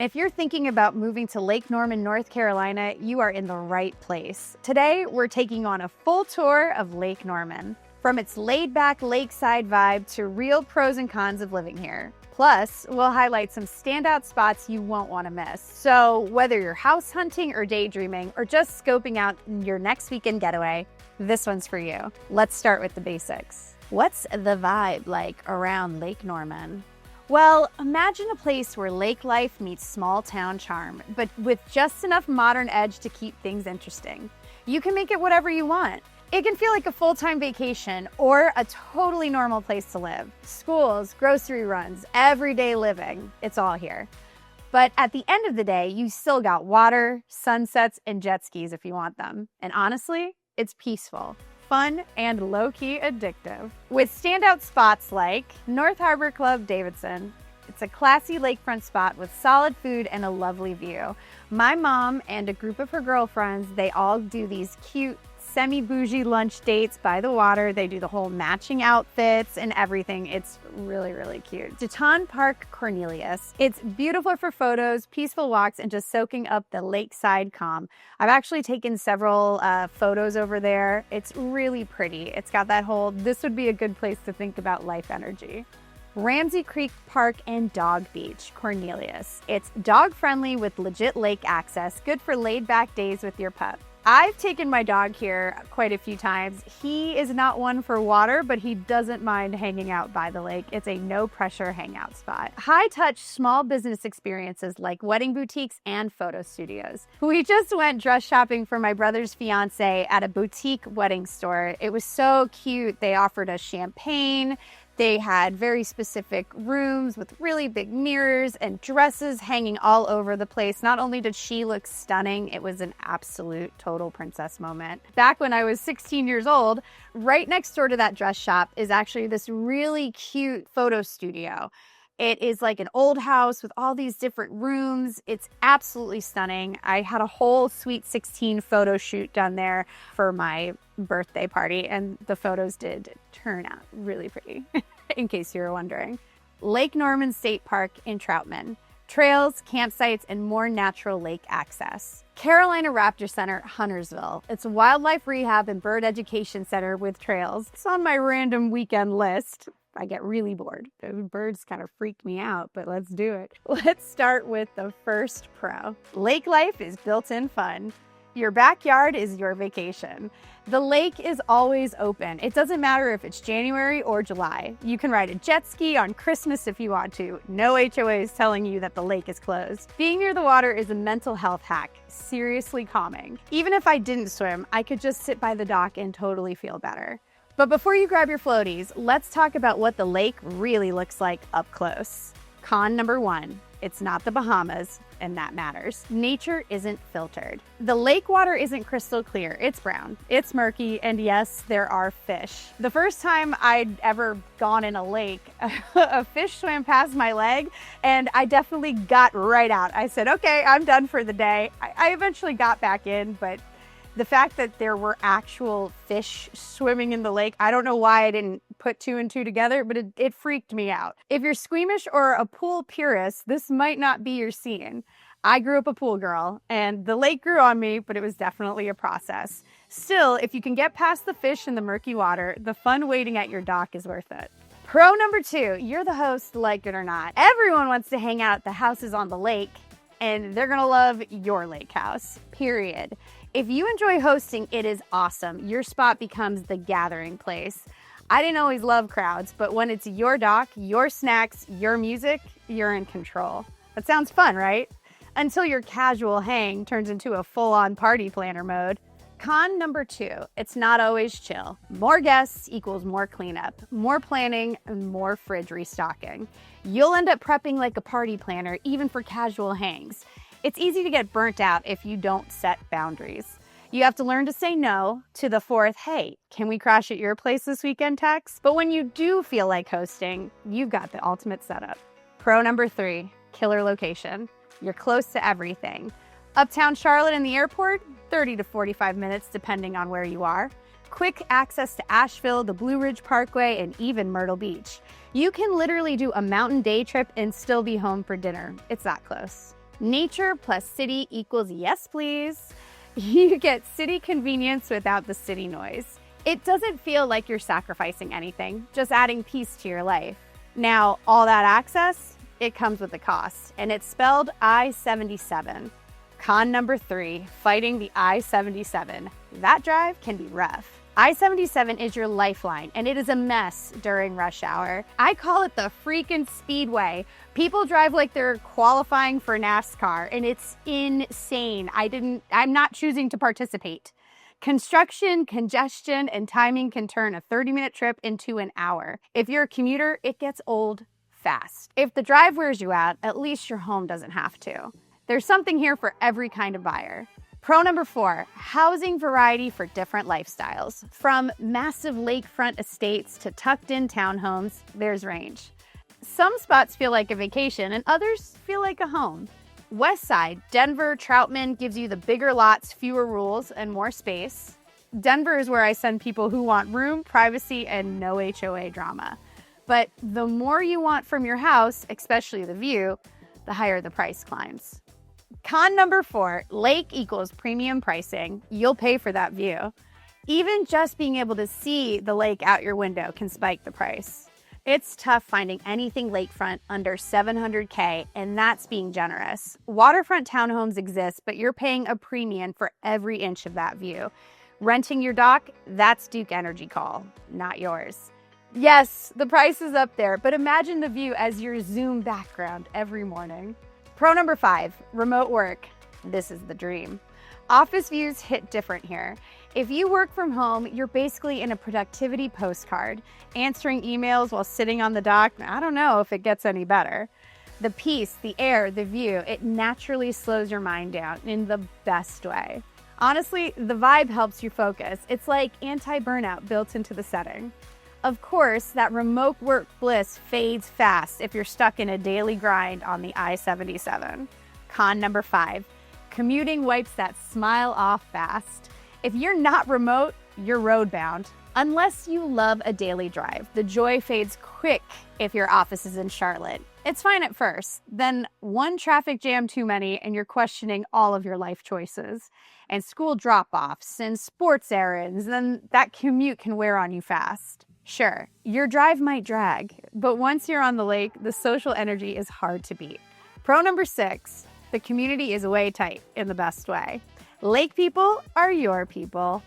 If you're thinking about moving to Lake Norman, North Carolina, you are in the right place. Today, we're taking on a full tour of Lake Norman. From its laid-back lakeside vibe to real pros and cons of living here. Plus, we'll highlight some standout spots you won't want to miss. So whether you're house hunting or daydreaming or just scoping out your next weekend getaway, this one's for you. Let's start with the basics. What's the vibe like around Lake Norman? Well, imagine a place where lake life meets small town charm, but with just enough modern edge to keep things interesting. You can make it whatever you want. It can feel like a full-time vacation or a totally normal place to live. Schools, grocery runs, everyday living, it's all here. But at the end of the day, you still got water, sunsets, and jet skis if you want them. And honestly, it's peaceful, fun, and low-key addictive. With standout spots like North Harbor Club Davidson. It's a classy lakefront spot with solid food and a lovely view. My mom and a group of her girlfriends, they all do these cute semi-bougie lunch dates by the water. They do the whole matching outfits and everything. It's really, really cute. Jeton Park Cornelius. It's beautiful for photos, peaceful walks, and just soaking up the lakeside calm. I've actually taken several photos over there. It's really pretty. It's got that whole, this would be a good place to think about life energy. Ramsey Creek Park and Dog Beach, Cornelius. It's dog-friendly with legit lake access, good for laid-back days with your pup. I've taken my dog here quite a few times. He is not one for water, but he doesn't mind hanging out by the lake. It's a no-pressure hangout spot. High-touch small business experiences like wedding boutiques and photo studios. We just went dress shopping for my brother's fiance at a boutique wedding store. It was so cute. They offered us champagne. They had very specific rooms with really big mirrors and dresses hanging all over the place. Not only did she look stunning, it was an absolute total princess moment. Back when I was 16 years old, right next door to that dress shop is actually this really cute photo studio. It is like an old house with all these different rooms. It's absolutely stunning. I had a whole Sweet 16 photo shoot done there for my birthday party, and the photos did turn out really pretty, in case you were wondering. Lake Norman State Park in Troutman. Trails, campsites, and more natural lake access. Carolina Raptor Center, Huntersville. It's a wildlife rehab and bird education center with trails. It's on my random weekend list. I get really bored. Those birds kind of freak me out, but let's do it. Let's start with the first pro. Lake life is built-in fun. Your backyard is your vacation. The lake is always open. It doesn't matter if it's January or July. You can ride a jet ski on Christmas if you want to. No HOAs telling you that the lake is closed. Being near the water is a mental health hack. Seriously calming. Even if I didn't swim, I could just sit by the dock and totally feel better. But before you grab your floaties, let's talk about what the lake really looks like up close. Con number one, it's not the Bahamas, and that matters. Nature isn't filtered. The lake water isn't crystal clear. It's brown, it's murky, and yes, there are fish. The first time I'd ever gone in a lake, a fish swam past my leg, and I definitely got right out. I said, okay, I'm done for the day. I eventually got back in, but the fact that there were actual fish swimming in the lake, I don't know why I didn't put two and two together, but it freaked me out. If you're squeamish or a pool purist, this might not be your scene. I grew up a pool girl, and the lake grew on me, but it was definitely a process. Still, if you can get past the fish in the murky water, the fun waiting at your dock is worth it. Pro number two, you're the host, like it or not. Everyone wants to hang out at the houses on the lake, and they're gonna love your lake house, period. If you enjoy hosting, it is awesome. Your spot becomes the gathering place. I didn't always love crowds, but when it's your dock, your snacks, your music, you're in control. That sounds fun, right? Until your casual hang turns into a full-on party planner mode. Con number two, it's not always chill. More guests equals more cleanup, more planning, and more fridge restocking. You'll end up prepping like a party planner, even for casual hangs. It's easy to get burnt out if you don't set boundaries. You have to learn to say no to the fourth, hey, can we crash at your place this weekend text? But when you do feel like hosting, you've got the ultimate setup. Pro number three, killer location. You're close to everything. Uptown Charlotte and the airport, 30 to 45 minutes depending on where you are. Quick access to Asheville, the Blue Ridge Parkway, and even Myrtle Beach. You can literally do a mountain day trip and still be home for dinner. It's that close. Nature plus city equals yes, please. You get city convenience without the city noise. It doesn't feel like you're sacrificing anything, just adding peace to your life. Now, all that access, it comes with a cost, and it's spelled I-77. Con number 3, fighting the I-77. That drive can be rough. I-77 is your lifeline, and it is a mess during rush hour. I call it the freaking speedway. People drive like they're qualifying for NASCAR, and it's insane. I'm not choosing to participate. Construction, congestion, and timing can turn a 30-minute trip into an hour. If you're a commuter, it gets old fast. If the drive wears you out, at least your home doesn't have to. There's something here for every kind of buyer. Pro number 4, housing variety for different lifestyles. From massive lakefront estates to tucked-in townhomes, there's range. Some spots feel like a vacation and others feel like a home. West Side, Denver, Troutman gives you the bigger lots, fewer rules, and more space. Denver is where I send people who want room, privacy, and no HOA drama. But the more you want from your house, especially the view, the higher the price climbs. Con number 4, lake equals premium pricing. You'll pay for that view. Even just being able to see the lake out your window can spike the price. It's tough finding anything lakefront under $700K, and that's being generous. Waterfront townhomes exist, but you're paying a premium for every inch of that view. Renting your dock, that's Duke Energy call, not yours. Yes, the price is up there, but imagine the view as your Zoom background every morning. Pro number 5, remote work. This is the dream. Office views hit different here. If you work from home, you're basically in a productivity postcard. Answering emails while sitting on the dock, I don't know if it gets any better. The peace, the air, the view, it naturally slows your mind down in the best way. Honestly, the vibe helps you focus. It's like anti-burnout built into the setting. Of course, that remote work bliss fades fast if you're stuck in a daily grind on the I-77. Con number 5, commuting wipes that smile off fast. If you're not remote, you're roadbound. Unless you love a daily drive, the joy fades quick if your office is in Charlotte. It's fine at first, then one traffic jam too many and you're questioning all of your life choices. And school drop-offs and sports errands, then that commute can wear on you fast. Sure, your drive might drag, but once you're on the lake, the social energy is hard to beat. Pro number 6, the community is way tight in the best way. Lake people are your people.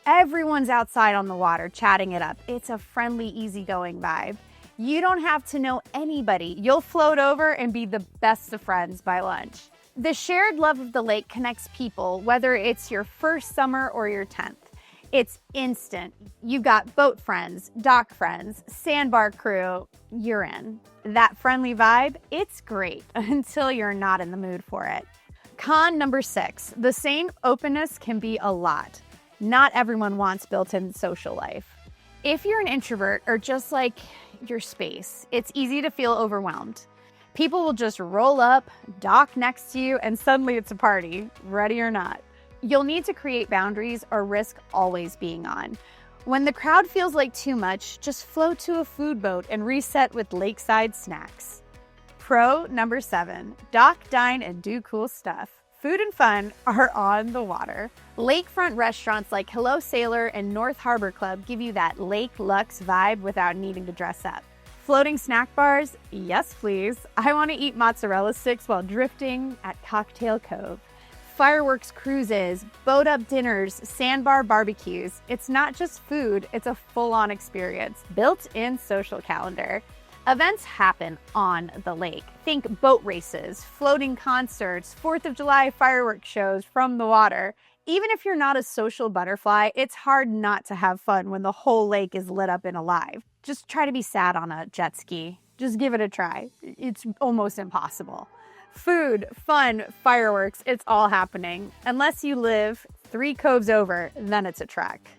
Everyone's outside on the water chatting it up. It's a friendly, easygoing vibe. You don't have to know anybody. You'll float over and be the best of friends by lunch. The shared love of the lake connects people, whether it's your first summer or your 10th. It's instant. You've got boat friends, dock friends, sandbar crew, you're in. That friendly vibe, it's great until you're not in the mood for it. Con number 6, the same openness can be a lot. Not everyone wants built-in social life. If you're an introvert or just like your space, it's easy to feel overwhelmed. People will just roll up, dock next to you, and suddenly it's a party, ready or not. You'll need to create boundaries or risk always being on. When the crowd feels like too much, just float to a food boat and reset with lakeside snacks. Pro number 7, dock, dine, and do cool stuff. Food and fun are on the water. Lakefront restaurants like Hello Sailor and North Harbor Club give you that lake luxe vibe without needing to dress up. Floating snack bars? Yes, please. I want to eat mozzarella sticks while drifting at Cocktail Cove. Fireworks cruises, boat-up dinners, sandbar barbecues. It's not just food, it's a full-on experience. Built-in social calendar. Events happen on the lake. Think boat races, floating concerts, 4th of July fireworks shows from the water. Even if you're not a social butterfly, it's hard not to have fun when the whole lake is lit up and alive. Just try to be sad on a jet ski. Just give it a try. It's almost impossible. Food, fun, fireworks, it's all happening. Unless you live 3 coves over, then it's a trek.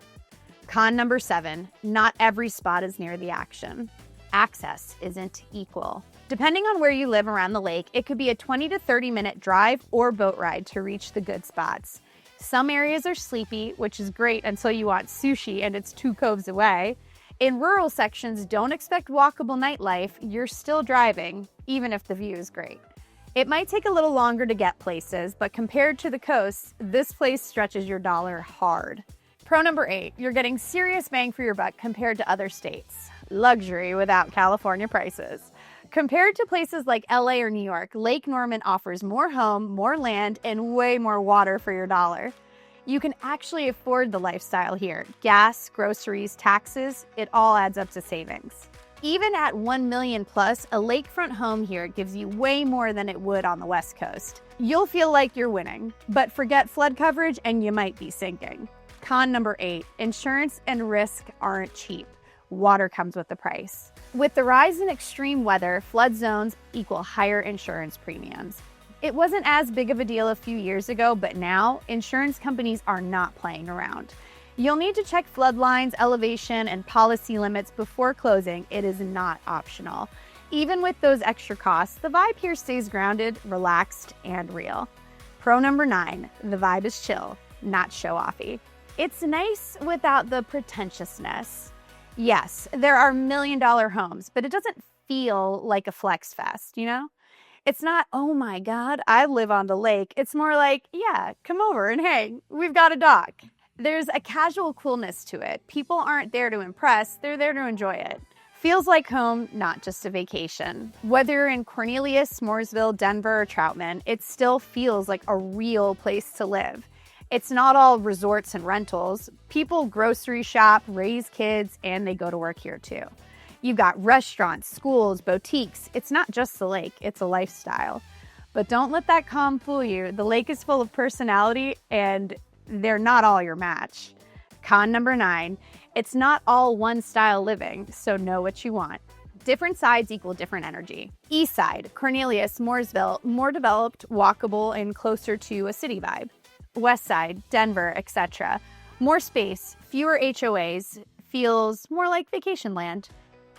Con number 7, not every spot is near the action. Access isn't equal. Depending on where you live around the lake, it could be a 20 to 30 minute drive or boat ride to reach the good spots. Some areas are sleepy, which is great until you want sushi and it's 2 coves away. In rural sections, don't expect walkable nightlife. You're still driving, even if the view is great. It might take a little longer to get places, but compared to the coast, this place stretches your dollar hard. Pro number 8, you're getting serious bang for your buck compared to other states. Luxury without California prices. Compared to places like LA or New York, Lake Norman offers more home, more land, and way more water for your dollar. You can actually afford the lifestyle here. Gas, groceries, taxes, it all adds up to savings. Even at $1 million plus, a lakefront home here gives you way more than it would on the West Coast. You'll feel like you're winning, but forget flood coverage and you might be sinking. Con number 8, insurance and risk aren't cheap. Water comes with the price. With the rise in extreme weather, flood zones equal higher insurance premiums. It wasn't as big of a deal a few years ago, but now insurance companies are not playing around. You'll need to check flood lines, elevation, and policy limits before closing. It is not optional. Even with those extra costs, the vibe here stays grounded, relaxed, and real. Pro number 9, the vibe is chill, not show-offy. It's nice without the pretentiousness. Yes, there are million-dollar homes, but it doesn't feel like a flex fest, you know? It's not, oh my God, I live on the lake. It's more like, yeah, come over and hang. We've got a dock. There's a casual coolness to it. People aren't there to impress, they're there to enjoy it. Feels like home, not just a vacation. Whether you're in Cornelius, Mooresville, Denver, or Troutman, it still feels like a real place to live. It's not all resorts and rentals. People grocery shop, raise kids, and they go to work here too. You've got restaurants, schools, boutiques. It's not just the lake, it's a lifestyle. But don't let that calm fool you. The lake is full of personality and they're not all your match. Con number 9, it's not all one style living, so know what you want. Different sides equal different energy. East side, Cornelius, Mooresville, more developed, walkable, and closer to a city vibe. West side, Denver, etc. More space, fewer HOAs, feels more like vacation land.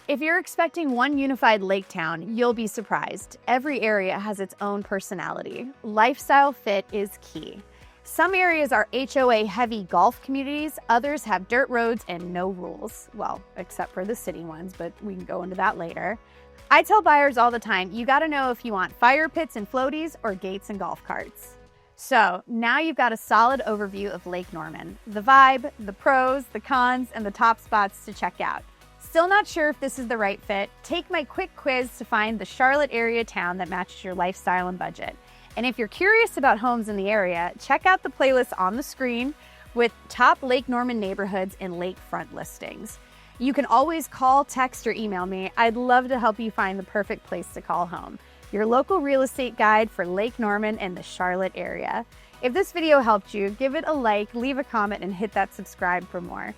If you're expecting one unified lake town, you'll be surprised. Every area has its own personality. Lifestyle fit is key. Some areas are HOA-heavy golf communities, others have dirt roads and no rules. Well, except for the city ones, but we can go into that later. I tell buyers all the time, you gotta know if you want fire pits and floaties or gates and golf carts. So now you've got a solid overview of Lake Norman, the vibe, the pros, the cons, and the top spots to check out. Still not sure if this is the right fit? Take my quick quiz to find the Charlotte area town that matches your lifestyle and budget. And if you're curious about homes in the area, check out the playlist on the screen with top Lake Norman neighborhoods and lakefront listings. You can always call, text, or email me. I'd love to help you find the perfect place to call home. Your local real estate guide for Lake Norman and the Charlotte area. If this video helped you, give it a like, leave a comment, and hit that subscribe for more.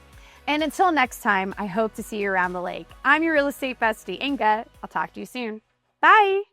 And until next time, I hope to see you around the lake. I'm your real estate bestie, Inga. I'll talk to you soon. Bye.